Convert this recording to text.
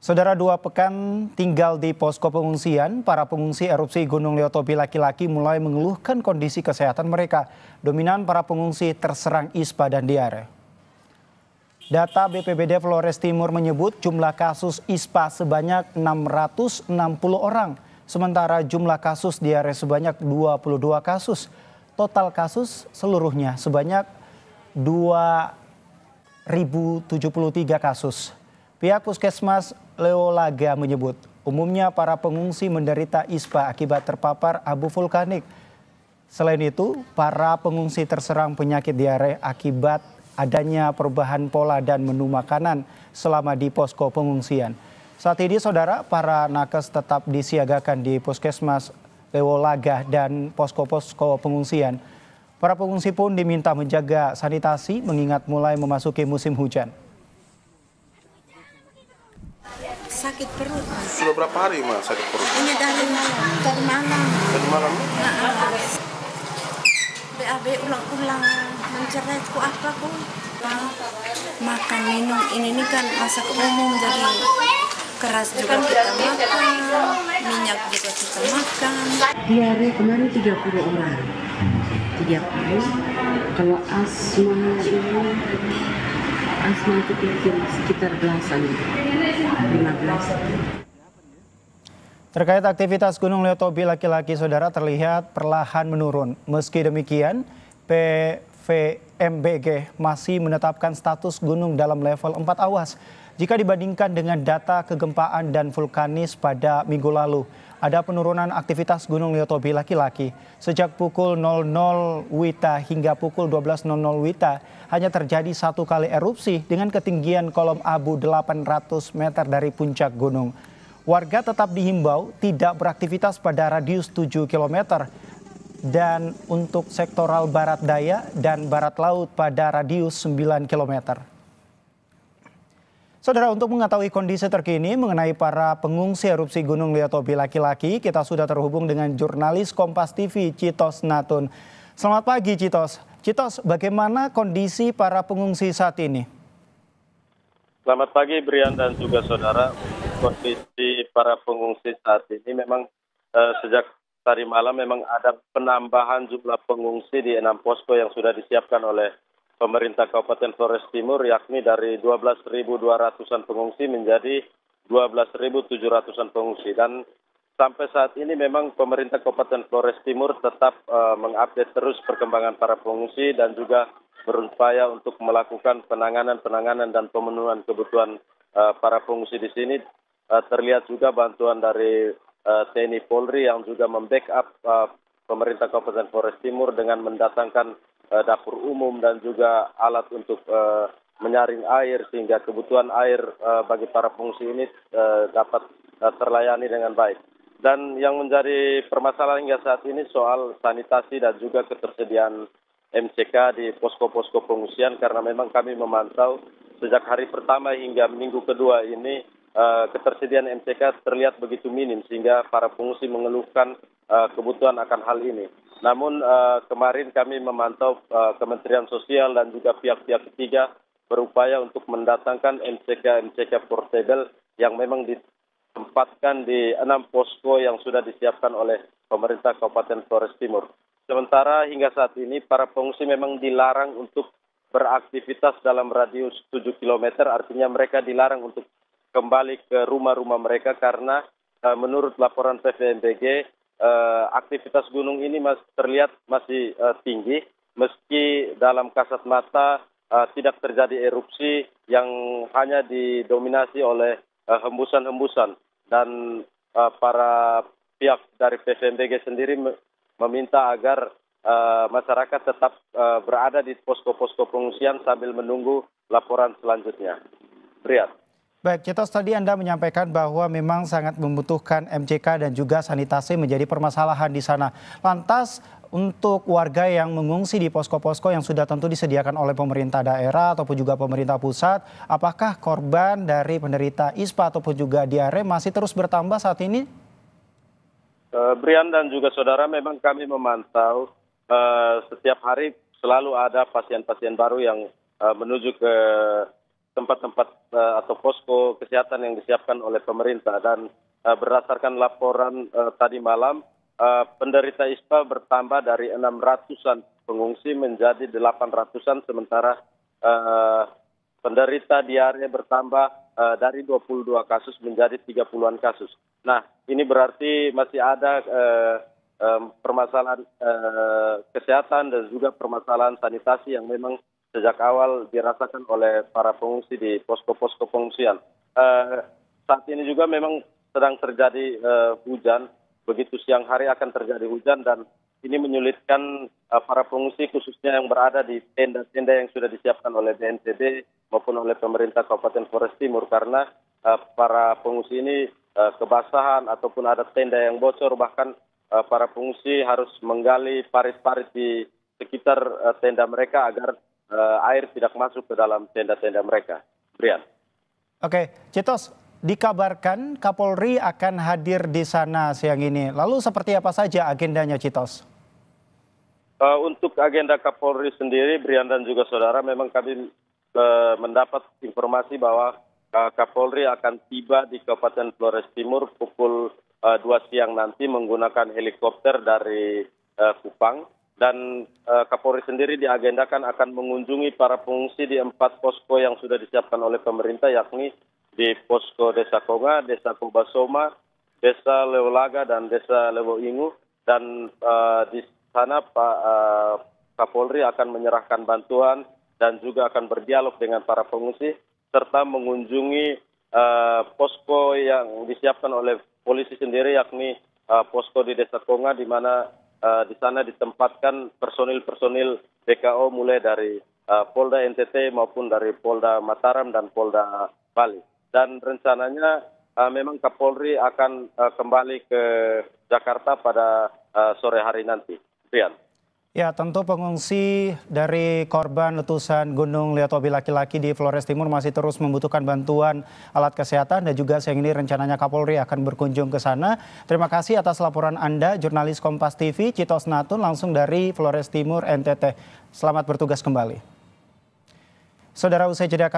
Saudara, 2 pekan tinggal di posko pengungsian, para pengungsi erupsi Gunung Leotobi laki-laki mulai mengeluhkan kondisi kesehatan mereka. Dominan para pengungsi terserang ispa dan diare. Data BPBD Flores Timur menyebut jumlah kasus ispa sebanyak 660 orang. Sementara jumlah kasus diare sebanyak 22 kasus. Total kasus seluruhnya sebanyak 2.073 kasus. Pihak Puskesmas Leolaga menyebut, umumnya para pengungsi menderita ispa akibat terpapar abu vulkanik. Selain itu, para pengungsi terserang penyakit diare akibat adanya perubahan pola dan menu makanan selama di posko pengungsian. Saat ini, saudara, para nakes tetap disiagakan di Puskesmas Leolaga dan posko-posko pengungsian. Para pengungsi pun diminta menjaga sanitasi mengingat mulai memasuki musim hujan. Sakit perut. Sudah berapa hari Mas sakit perut? Ini dari malam. Dari malam? BAB ulang-ulang menceretku apa pun. Makan minum ini kan masak umum jadi keras juga kita makan, minyak juga kita makan. Diare kemarin 30 orang. 30. Kalau asma itu sekitar belasan, 15. Terkait aktivitas Gunung Leotobi laki-laki, saudara, terlihat perlahan menurun. Meski demikian, PVMBG masih menetapkan status gunung dalam level 4 awas. Jika dibandingkan dengan data kegempaan dan vulkanis pada minggu lalu, ada penurunan aktivitas Gunung Leotobi laki-laki. Sejak pukul 00 WITA hingga pukul 12.00 WITA, hanya terjadi 1 kali erupsi dengan ketinggian kolom abu 800 meter dari puncak gunung. Warga tetap dihimbau tidak beraktivitas pada radius 7 km dan untuk sektoral barat daya dan barat laut pada radius 9 km. Saudara, untuk mengetahui kondisi terkini mengenai para pengungsi erupsi Gunung Leotobi laki-laki, kita sudah terhubung dengan jurnalis Kompas TV Citos Natun. Selamat pagi, Citos. Citos, bagaimana kondisi para pengungsi saat ini? Selamat pagi, Brian dan juga saudara. Kondisi para pengungsi saat ini memang sejak tadi malam memang ada penambahan jumlah pengungsi di 6 posko yang sudah disiapkan oleh pemerintah Kabupaten Flores Timur, yakni dari 12.200-an pengungsi menjadi 12.700-an pengungsi. Dan sampai saat ini memang pemerintah Kabupaten Flores Timur tetap mengupdate terus perkembangan para pengungsi dan juga berupaya untuk melakukan penanganan dan pemenuhan kebutuhan para pengungsi di sini. Terlihat juga bantuan dari TNI Polri yang juga membackup pemerintah Kabupaten Flores Timur dengan mendatangkan dapur umum dan juga alat untuk menyaring air sehingga kebutuhan air bagi para pengungsi ini dapat terlayani dengan baik. Dan yang menjadi permasalahan hingga saat ini soal sanitasi dan juga ketersediaan MCK di posko-posko pengungsian, karena memang kami memantau sejak hari pertama hingga minggu kedua ini ketersediaan MCK terlihat begitu minim sehingga para pengungsi mengeluhkan kebutuhan akan hal ini. Namun kemarin kami memantau Kementerian Sosial dan juga pihak-pihak ketiga berupaya untuk mendatangkan MCK portable yang memang ditempatkan di 6 posko yang sudah disiapkan oleh pemerintah Kabupaten Flores Timur. Sementara hingga saat ini para pengungsi memang dilarang untuk beraktivitas dalam radius 7 km, artinya mereka dilarang untuk kembali ke rumah-rumah mereka karena menurut laporan PVMBG aktivitas gunung ini terlihat masih tinggi meski dalam kasat mata tidak terjadi erupsi yang hanya didominasi oleh hembusan-hembusan, dan para pihak dari PVMBG sendiri meminta agar masyarakat tetap berada di posko-posko pengungsian sambil menunggu laporan selanjutnya. Brian. Baik, Citos, tadi Anda menyampaikan bahwa memang sangat membutuhkan MCK dan juga sanitasi menjadi permasalahan di sana. Lantas untuk warga yang mengungsi di posko-posko yang sudah tentu disediakan oleh pemerintah daerah ataupun juga pemerintah pusat, apakah korban dari penderita ISPA ataupun juga diare masih terus bertambah saat ini? Brian dan juga saudara, memang kami memantau setiap hari selalu ada pasien-pasien baru yang menuju ke tempat-tempat atau posko kesehatan yang disiapkan oleh pemerintah. Dan berdasarkan laporan tadi malam, penderita ISPA bertambah dari 600-an pengungsi menjadi 800-an, sementara penderita diare bertambah dari 22 kasus menjadi 30-an kasus. Nah, ini berarti masih ada permasalahan kesehatan dan juga permasalahan sanitasi yang memang sejak awal dirasakan oleh para pengungsi di posko-posko pengungsian. Saat ini juga memang sedang terjadi hujan, begitu siang hari akan terjadi hujan dan ini menyulitkan para pengungsi khususnya yang berada di tenda-tenda yang sudah disiapkan oleh BNPB maupun oleh pemerintah Kabupaten Flores Timur karena para pengungsi ini kebasahan ataupun ada tenda yang bocor, bahkan para pengungsi harus menggali parit-parit di sekitar tenda mereka agar air tidak masuk ke dalam tenda-tenda mereka. Brian. Oke, Citos, dikabarkan Kapolri akan hadir di sana siang ini. Lalu seperti apa saja agendanya, Citos? Untuk agenda Kapolri sendiri, Brian dan juga saudara, memang kami mendapat informasi bahwa Kapolri akan tiba di Kabupaten Flores Timur pukul 2 siang nanti menggunakan helikopter dari Kupang. Dan Kapolri sendiri diagendakan akan mengunjungi para pengungsi di 4 posko yang sudah disiapkan oleh pemerintah, yakni di posko Desa Konga, Desa Kubasoma, Desa Leolaga, dan Desa Lewoingu. Dan di sana Pak Kapolri akan menyerahkan bantuan dan juga akan berdialog dengan para pengungsi, serta mengunjungi posko yang disiapkan oleh polisi sendiri, yakni posko di Desa Konga, di mana di sana ditempatkan personil-personil BKO mulai dari Polda NTT maupun dari Polda Mataram dan Polda Bali. Dan rencananya memang Kapolri akan kembali ke Jakarta pada sore hari nanti. Brian. Ya, tentu pengungsi dari korban letusan Gunung Leutobi laki-laki di Flores Timur masih terus membutuhkan bantuan alat kesehatan dan juga siang ini rencananya Kapolri akan berkunjung ke sana. Terima kasih atas laporan Anda, jurnalis Kompas TV, Citos Natun, langsung dari Flores Timur, NTT. Selamat bertugas kembali. Saudara, usai jeda kami